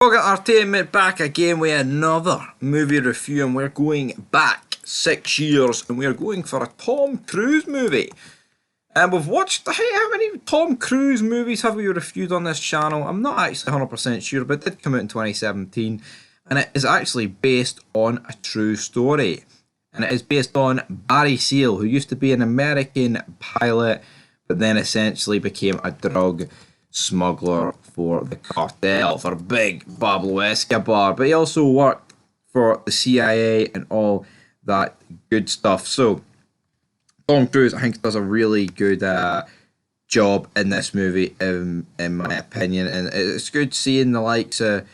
Pocket Entertainment back again with another movie review, and we're going back 6 years and we're going for a Tom Cruise movie. And we've watched, how many Tom Cruise movies have we reviewed on this channel? I'm not actually 100% sure, but it did come out in 2017, and it is actually based on a true story. And it is based on Barry Seal, who used to be an American pilot, but then essentially became a drug smuggler for the cartel, for big Pablo Escobar, but he also worked for the CIA and all that good stuff. So Tom Cruise, I think, does a really good job in this movie, in my opinion, and it's good seeing the likes of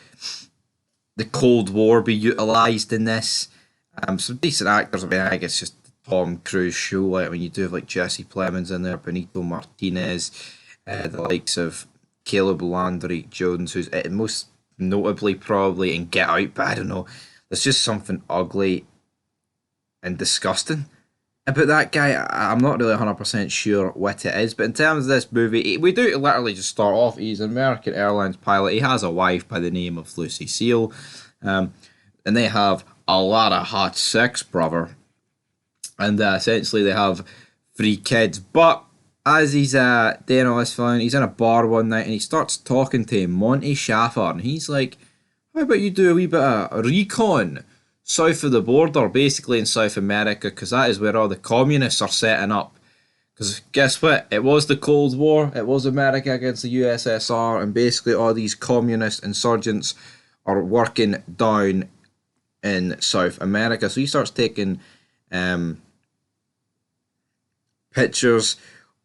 the Cold War be utilised in this. Some decent actors. I mean, I think it's just the Tom Cruise show. Like, when you do have like Jesse Plemons in there, Benito Martinez, the likes of Caleb Landry Jones, who's most notably probably in Get Out, but I don't know. There's just something ugly and disgusting about that guy. I'm not really 100% sure what it is, but in terms of this movie, we do literally just start off. He's an American Airlines pilot. He has a wife by the name of Lucy Seal, and they have a lot of hot sex, brother. And essentially they have 3 kids, but as he's doing all this fun, he's in a bar one night and he starts talking to Monty Schaffer, and he's like, how about you do a wee bit of recon south of the border, basically in South America, because that is where all the communists are setting up. Because guess what? It was the Cold War, it was America against the USSR, and basically all these communist insurgents are working down in South America. So he starts taking pictures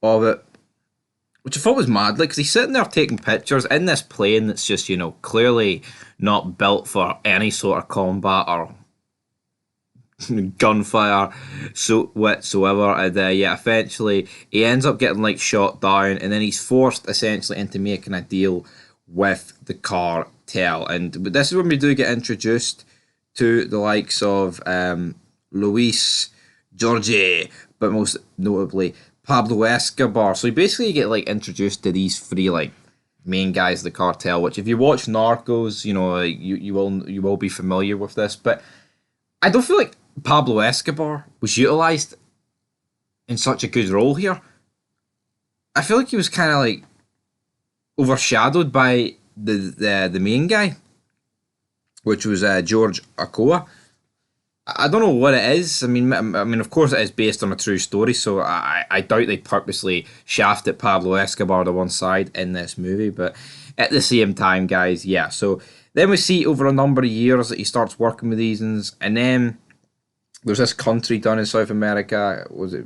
of it, which I thought was mad, like, because he's sitting there taking pictures in this plane that's just, you know, clearly not built for any sort of combat or gunfire whatsoever, and yeah, eventually he ends up getting like shot down, and then he's forced essentially into making a deal with the cartel. And this is when we do get introduced to the likes of Luis Jorge, but most notably Pablo Escobar. So you basically get like introduced to these 3 like main guys of the cartel, which if you watch Narcos, you know, you will be familiar with this. But I don't feel like Pablo Escobar was utilized in such a good role here. I feel like he was kind of like overshadowed by the main guy, which was George Ochoa. I don't know what it is. I mean, of course, it is based on a true story, so I doubt they purposely shafted Pablo Escobar to one side in this movie. But at the same time, guys, yeah. So then we see over a number of years that he starts working with these, and then there's this country down in South America. Was it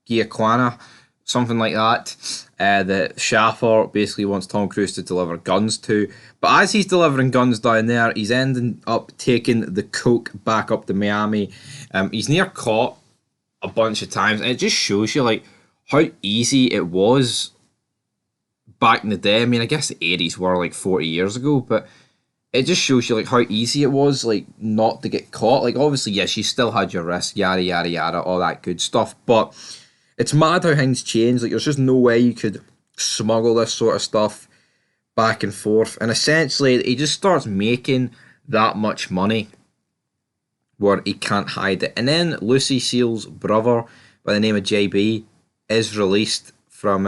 Guyana? Something like that. That Schaffer basically wants Tom Cruise to deliver guns to. But as he's delivering guns down there, he's ending up taking the coke back up to Miami. He's near caught a bunch of times, and it just shows you like how easy it was back in the day. I mean, I guess the 80s were like 40 years ago, but it just shows you like how easy it was like not to get caught. Like, obviously, yes, you still had your risk, yada yada yada, all that good stuff, but it's mad how things change. Like, there's just no way you could smuggle this sort of stuff back and forth. And essentially, he just starts making that much money where he can't hide it. And then Lucy Seal's brother, by the name of JB, is released from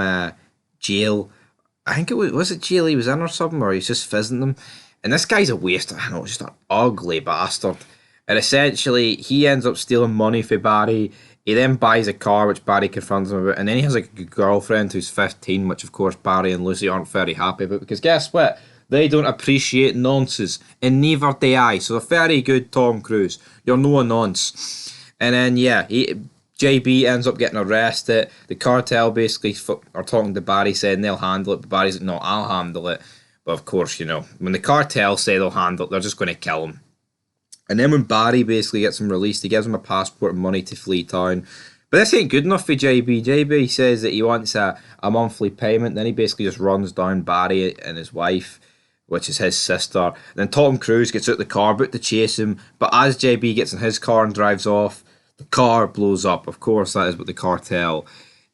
jail. I think was it jail he was in or something, or he's just visiting them. And this guy's a waste. I know, just an ugly bastard. And essentially, he ends up stealing money for Barry. He then buys a car, which Barry confronts him about, and then he has like a girlfriend who's 15, which of course Barry and Lucy aren't very happy about, because guess what? They don't appreciate nonsense, and neither do I. So a very good Tom Cruise. You're no nonce. And then yeah, JB ends up getting arrested. The cartel basically are talking to Barry, saying they'll handle it, but Barry's like, no, I'll handle it. But of course, you know, when the cartel say they'll handle it, they're just going to kill him. And then when Barry basically gets him released, he gives him a passport and money to flee town. But this ain't good enough for JB. JB says that he wants a monthly payment. Then he basically just runs down Barry and his wife, which is his sister. And then Tom Cruise gets out the car, about to chase him. But as JB gets in his car and drives off, the car blows up. Of course, that is what the cartel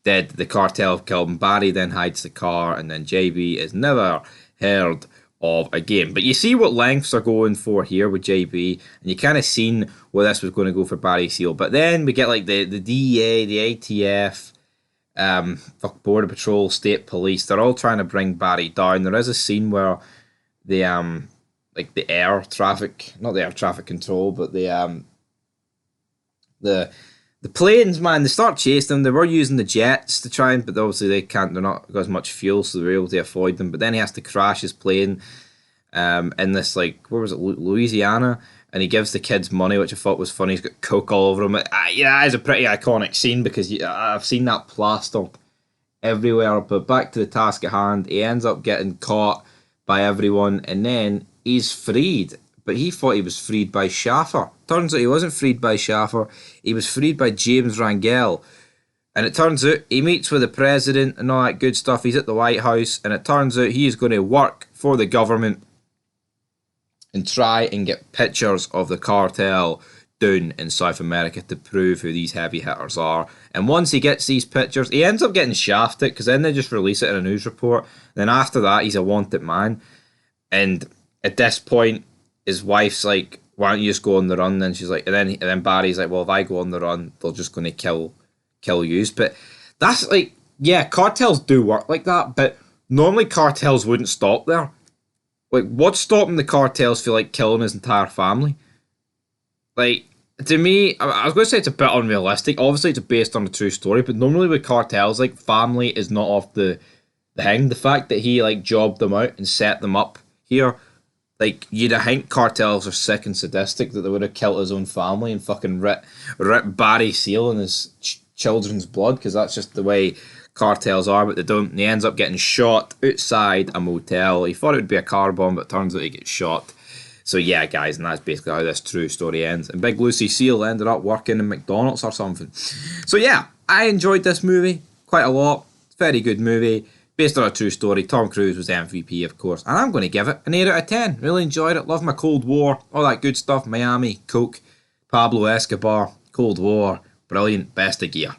did. The cartel have killed him. Barry then hides the car, and then JB is never heard of a game. But you see what lengths they're going for here with JB, and you kind of seen where this was going to go for Barry Seal. But then we get like the DEA, the ATF, Border Patrol, State Police. They're all trying to bring Barry down. There is a scene where the like the air traffic, not the air traffic control, but the planes, man, they start chasing them. They were using the jets to try and, but obviously they can't. They're not got as much fuel, so they were able to avoid them. But then he has to crash his plane, in this like where was it, Louisiana, and he gives the kids money, which I thought was funny. He's got coke all over him. Yeah, it's a pretty iconic scene because I've seen that plastered everywhere. But back to the task at hand, he ends up getting caught by everyone, and then he's freed. But he thought he was freed by Schaffer. Turns out he wasn't freed by Schaffer. He was freed by James Rangel. And it turns out he meets with the president and all that good stuff. He's at the White House. And it turns out he is going to work for the government and try and get pictures of the cartel down in South America to prove who these heavy hitters are. And once he gets these pictures, he ends up getting shafted because then they just release it in a news report. Then after that, he's a wanted man. And at this point, his wife's like, why don't you just go on the run? And she's like, and then Barry's like, well, if I go on the run, they're just going to kill you. But that's like, yeah, cartels do work like that, but normally cartels wouldn't stop there. Like, what's stopping the cartels feel like killing his entire family? Like, to me, I was going to say it's a bit unrealistic. Obviously, it's based on a true story, but normally with cartels, like, family is not off the hang. The fact that he, like, jobbed them out and set them up here, like, you'd think cartels are sick and sadistic that they would have killed his own family and fucking rip Barry Seal in his children's blood, because that's just the way cartels are, but they don't. And he ends up getting shot outside a motel. He thought it would be a car bomb, but it turns out he gets shot. So yeah, guys, and that's basically how this true story ends. And Big Lucy Seal ended up working in McDonald's or something. So yeah, I enjoyed this movie quite a lot. It's a very good movie. Based on a true story. Tom Cruise was the MVP, of course. And I'm going to give it an 8 out of 10. Really enjoyed it. Love my Cold War. All that good stuff. Miami, Coke, Pablo Escobar, Cold War. Brilliant. Best of gear.